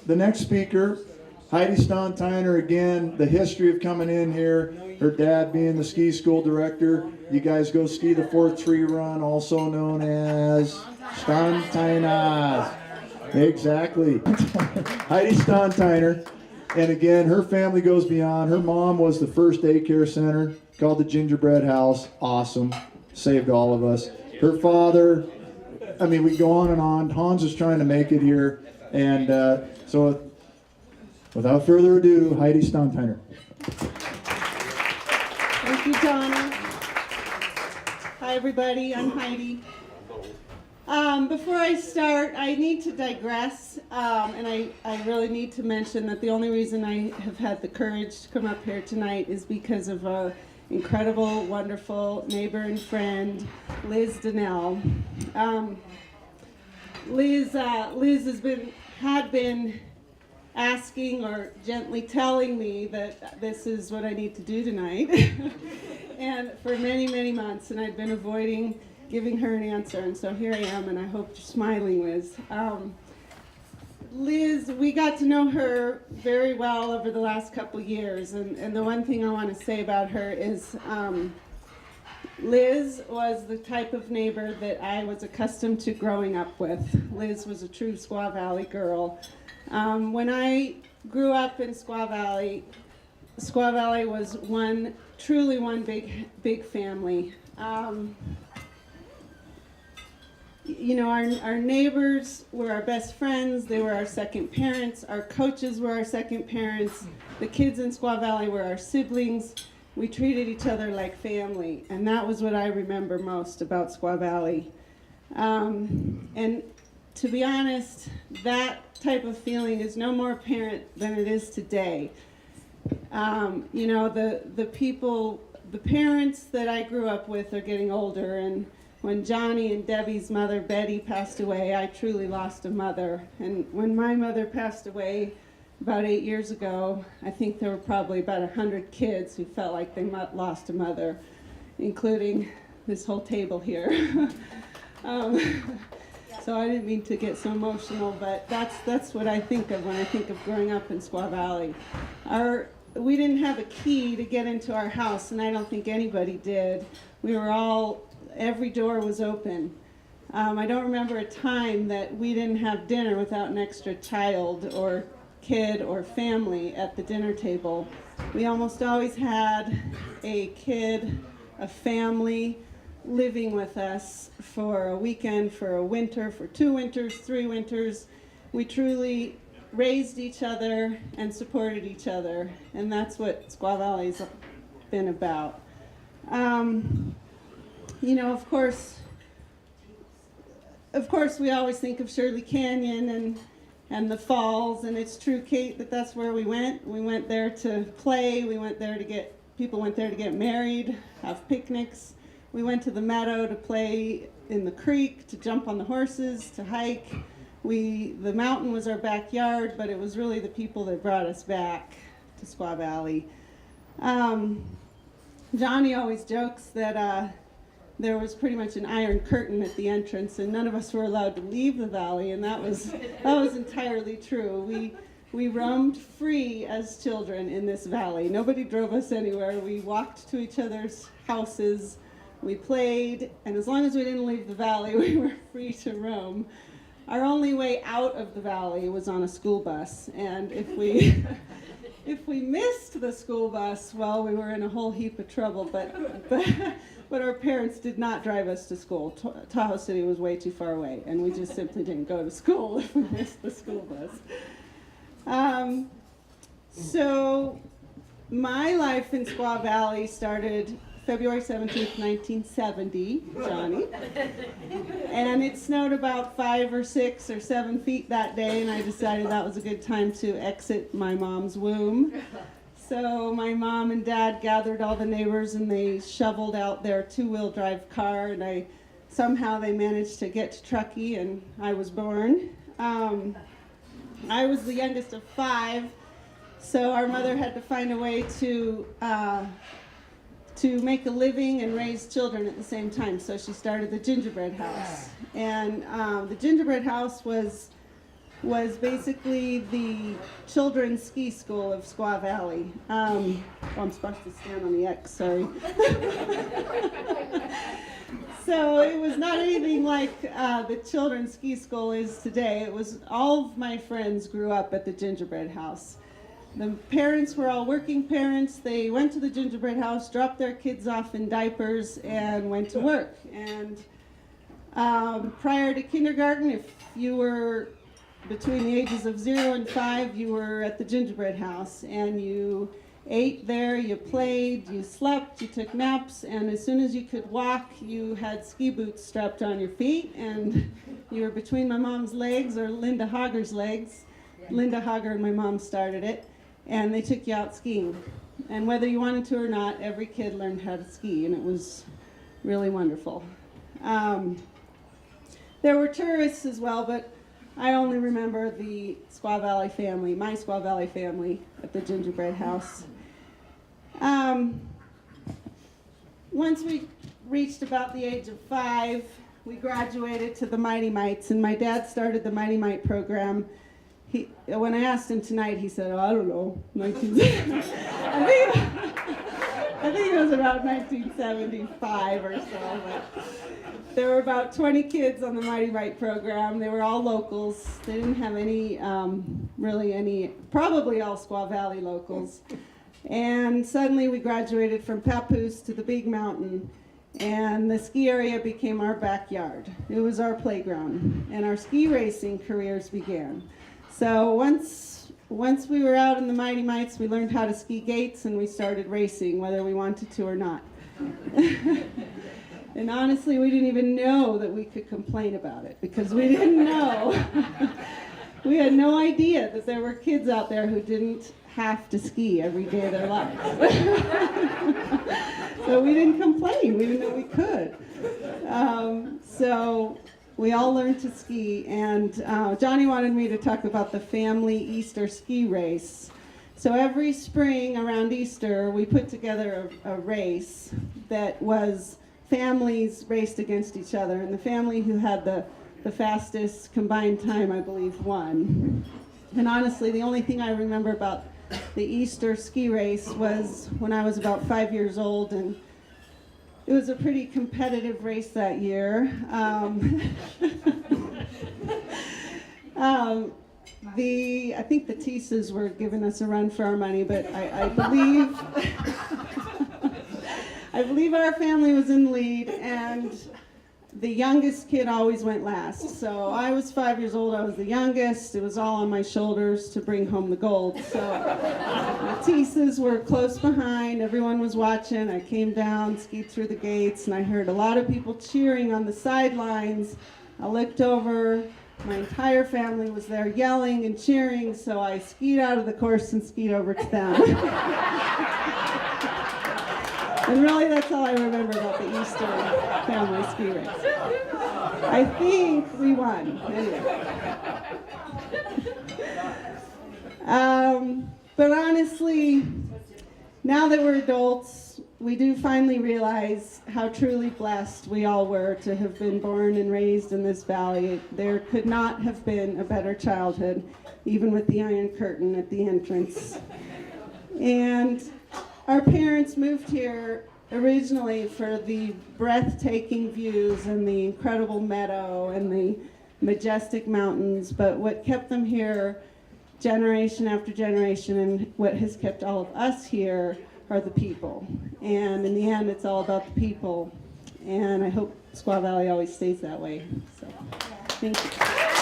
the next speaker, Heidi Standteiner, again, the history of coming in here, her dad being the ski school director. You guys go ski the 4th tree run, also known as Standteiner. Exactly. Heidi Standteiner. And again, her family goes beyond. Her mom was the first daycare center called the Gingerbread House. Awesome. Saved all of us. Her father, I mean, we go on and on. Hans is trying to make it here. And so without further ado, Heidi Standteiner. Thank you, Donna. Hi, everybody. I'm Heidi. Before I start, I need to digress, and I really need to mention that the only reason I have had the courage to come up here tonight is because of an incredible, wonderful neighbor and friend, Liz Donnell. Liz had been asking or gently telling me that this is what I need to do tonight, and for many, many months, and I'd been avoiding giving her an answer, and so here I am, and I hope you're smiling, Liz. Liz, we got to know her very well over the last couple years, and the one thing I want to say about her is Liz was the type of neighbor that I was accustomed to growing up with. Liz was a true Squaw Valley girl. When I grew up in Squaw Valley was truly one big family. You know, our neighbors were our best friends. They were our second parents. Our coaches were our second parents. The kids in Squaw Valley were our siblings. We treated each other like family, and that was what I remember most about Squaw Valley. And to be honest, that type of feeling is no more apparent than it is today. You know, the parents that I grew up with are getting older, and when Johnny and Debbie's mother, Betty, passed away, I truly lost a mother. And when my mother passed away about 8 years ago, I think there were probably about 100 kids who felt like they lost a mother, including this whole table here. So I didn't mean to get so emotional, but that's what I think of when I think of growing up in Squaw Valley. We didn't have a key to get into our house, and I don't think anybody did. Every door was open. I don't remember a time that we didn't have dinner without an extra child or kid or family at the dinner table. We almost always had a kid, a family living with us for a weekend, for a winter, for 2 winters, 3 winters. We truly raised each other and supported each other, and that's what Squaw Valley's been about. You know, of course, we always think of Shirley Canyon and the falls, and it's true, Kate, that's where we went. We went there to play. People went there to get married, have picnics. We went to the meadow to play in the creek, to jump on the horses, to hike. The mountain was our backyard, but it was really the people that brought us back to Squaw Valley. Johnny always jokes that there was pretty much an iron curtain at the entrance, and none of us were allowed to leave the valley, and that was entirely true. We roamed free as children in this valley. Nobody drove us anywhere. We walked to each other's houses. We played, and as long as we didn't leave the valley, we were free to roam. Our only way out of the valley was on a school bus, and if we missed the school bus, well, we were in a whole heap of trouble, but our parents did not drive us to school. Tahoe City was way too far away, and we just simply didn't go to school if we missed the school bus. So my life in Squaw Valley started February 17th, 1970, Johnny. And it snowed about 5 or 6 or 7 feet that day, and I decided that was a good time to exit my mom's womb. So my mom and dad gathered all the neighbors, and they shoveled out their 2-wheel drive car, and somehow they managed to get to Truckee, and I was born. I was the youngest of 5, so our mother had to find a way to make a living and raise children at the same time. So she started the Gingerbread House. And the Gingerbread House was was basically the children's ski school of Squaw Valley. Oh, I'm supposed to stand on the X, sorry. So it was not anything like the children's ski school is today. It was, all of my friends grew up at the gingerbread house. The parents were all working parents. They went to the gingerbread house, dropped their kids off in diapers, and went to work. And prior to kindergarten, if you were between the ages of 0 and 5, you were at the gingerbread house, and you ate there, you played, you slept, you took naps, and as soon as you could walk, you had ski boots strapped on your feet, and you were between my mom's legs, or Linda Hager's legs. Linda Hager and my mom started it, and they took you out skiing. And whether you wanted to or not, every kid learned how to ski, and it was really wonderful. There were tourists as well, but I only remember the Squaw Valley family, my Squaw Valley family at the gingerbread house. Once we reached about the age of 5, we graduated to the Mighty Mites, and my dad started the Mighty Mite program. When I asked him tonight, he said, oh, I don't know, I think it was about 1975 or so. But there were about 20 kids on the Mighty Mite program. They were all locals. They didn't have any, probably all Squaw Valley locals. And suddenly we graduated from Papoose to the Big Mountain, and the ski area became our backyard. It was our playground, and our ski racing careers began. So once we were out in the Mighty Mites, we learned how to ski gates, and we started racing, whether we wanted to or not. And honestly, we didn't even know that we could complain about it, because we didn't know. We had no idea that there were kids out there who didn't have to ski every day of their lives. So we didn't complain. We didn't know we could. So we all learned to ski, and Johnny wanted me to talk about the family Easter ski race. So every spring around Easter, we put together a race that was families raced against each other, and the family who had the fastest combined time, I believe, won. And honestly, the only thing I remember about the Easter ski race was when I was about 5 years old, and it was a pretty competitive race that year. I think the Teeses were giving us a run for our money, but I believe I believe our family was in the lead, and the youngest kid always went last. So I was 5 years old, I was the youngest. It was all on my shoulders to bring home the gold. So the Teeses were close behind, everyone was watching. I came down, skied through the gates, and I heard a lot of people cheering on the sidelines. I looked over, my entire family was there yelling and cheering, so I skied out of the course and skied over to them. And really, that's all I remember about the Easter family ski race. I think we won, anyway. But honestly, now that we're adults, we do finally realize how truly blessed we all were to have been born and raised in this valley. There could not have been a better childhood, even with the Iron Curtain at the entrance. And our parents moved here originally for the breathtaking views and the incredible meadow and the majestic mountains, but what kept them here generation after generation, and what has kept all of us here, are the people. And in the end, it's all about the people. And I hope Squaw Valley always stays that way. So, thank you.